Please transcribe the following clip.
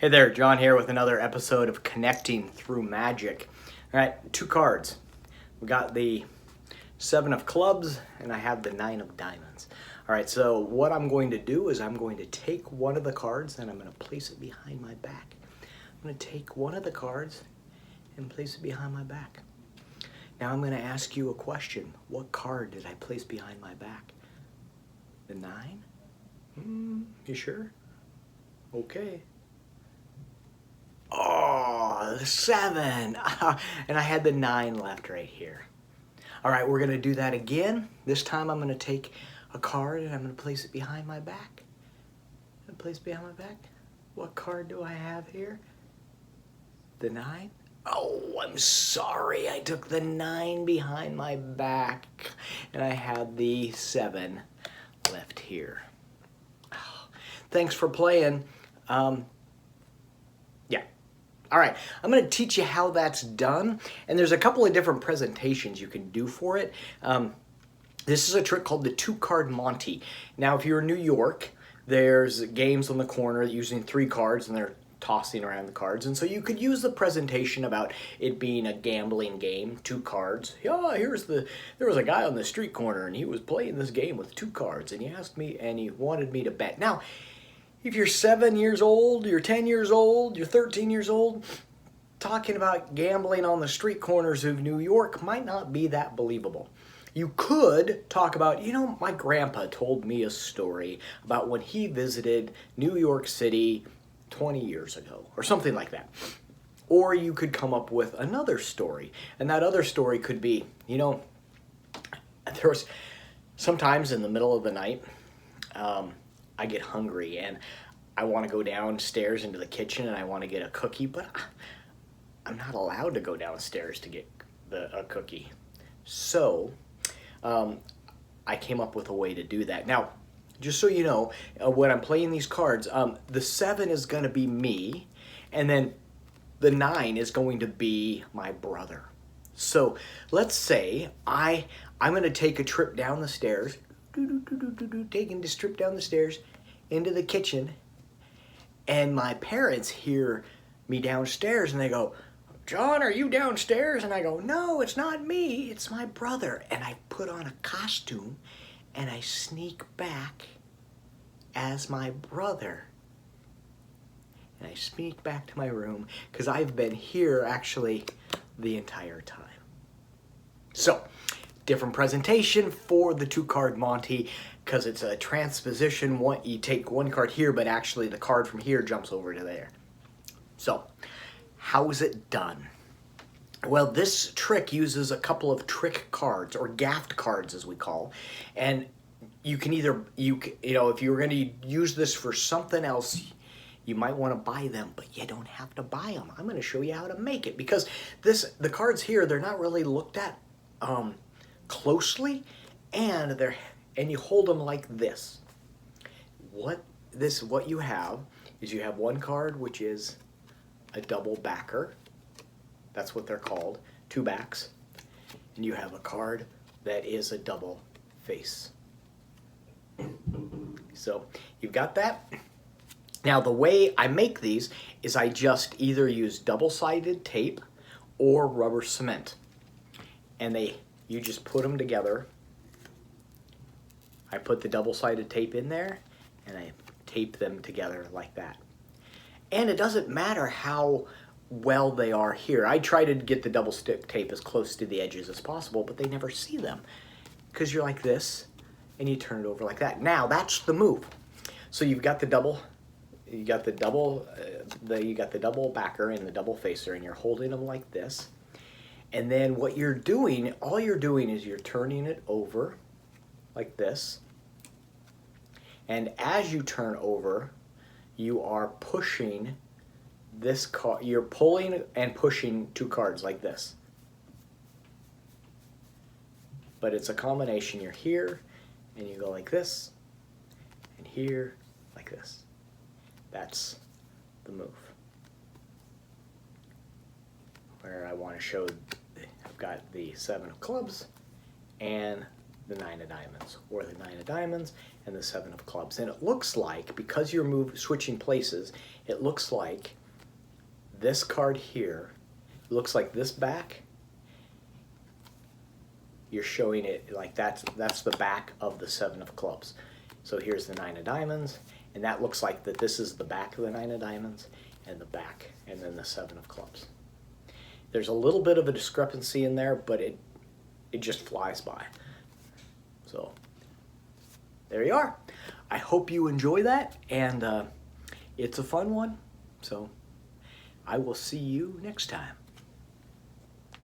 Hey there, John here with another episode of Connecting Through Magic. All right, two cards. We got the 7 of clubs and I have the 9 of diamonds. All right, so what I'm going to do is I'm going to take one of the cards and I'm going to place it behind my back. I'm going to take one of the cards and place it behind my back. Now I'm going to ask you a question. What card did I place behind my back? The 9? You sure? Okay. Oh, the 7. And I had the 9 left right here. All right, we're going to do that again. This time I'm going to take a card and I'm going to place it behind my back. And place it behind my back. What card do I have here? The 9? Oh, I'm sorry. I took the 9 behind my back. And I had the 7 left here. Oh, thanks for playing. All right, I'm going to teach you how that's done, and there's a couple of different presentations you can do for it. This is a trick called the 2-card Monte. Now, if you're in New York, there's games on the corner using 3 cards, and they're tossing around the cards, and so you could use the presentation about it being a gambling game, 2 cards. Yeah, there was a guy on the street corner, and he was playing this game with 2 cards, and he asked me, and he wanted me to bet. Now, if you're 7 years old, you're 10 years old, you're 13 years old, talking about gambling on the street corners of New York might not be that believable. You could talk about, my grandpa told me a story about when he visited New York City 20 years ago, or something like that. Or you could come up with another story, and that other story could be, there's sometimes in the middle of the night, I get hungry and I want to go downstairs into the kitchen and I want to get a cookie, but I'm not allowed to go downstairs to get a cookie. So I came up with a way to do that. Now, just so you know, when I'm playing these cards, the 7 is going to be me, and then the 9 is going to be my brother. So let's say I'm going to take a trip down the stairs, taking this trip down the stairs into the kitchen, and my parents hear me downstairs and they go, "John, are you downstairs?" And I go, "No, it's not me, it's my brother." And I put on a costume and I sneak back as my brother. And I sneak back to my room because I've been here actually the entire time. So, different presentation for the 2-card Monte because it's a transposition. You take one card here, but actually the card from here jumps over to there. So, how is it done? Well, this trick uses a couple of trick cards, or gaffed cards as we call, and you can either, if you were going to use this for something else, you might want to buy them, but you don't have to buy them. I'm going to show you how to make it because the cards here, they're not really looked at closely, and you hold them like this. What you have is you have one card which is a double backer. That's what they're called, 2 backs. And you have a card that is a double face. So you've got that. Now the way I make these is I just either use double-sided tape or rubber cement. And you just put them together. I put the double-sided tape in there and I tape them together like that. And it doesn't matter how well they are here. I try to get the double stick tape as close to the edges as possible, but they never see them because you're like this and you turn it over like that. Now that's the move. So you've got the double backer and the double facer, and you're holding them like this. And then all you're doing is you're turning it over like this. And as you turn over, you are pushing this card. You're pulling and pushing 2 cards like this. But it's a combination. You're here, and you go like this, and here, like this. That's the move. Where I want to show, I've got the 7 of clubs and the 9 of diamonds, or the 9 of diamonds and the 7 of clubs. And it looks like, because you're switching places, it looks like this card here, it looks like this back, you're showing it like that's the back of the 7 of clubs. So here's the 9 of diamonds, and that looks like that this is the back of the 9 of diamonds and the back, and then the 7 of clubs. There's a little bit of a discrepancy in there, but it just flies by. So there you are. I hope you enjoy that, and it's a fun one. So I will see you next time.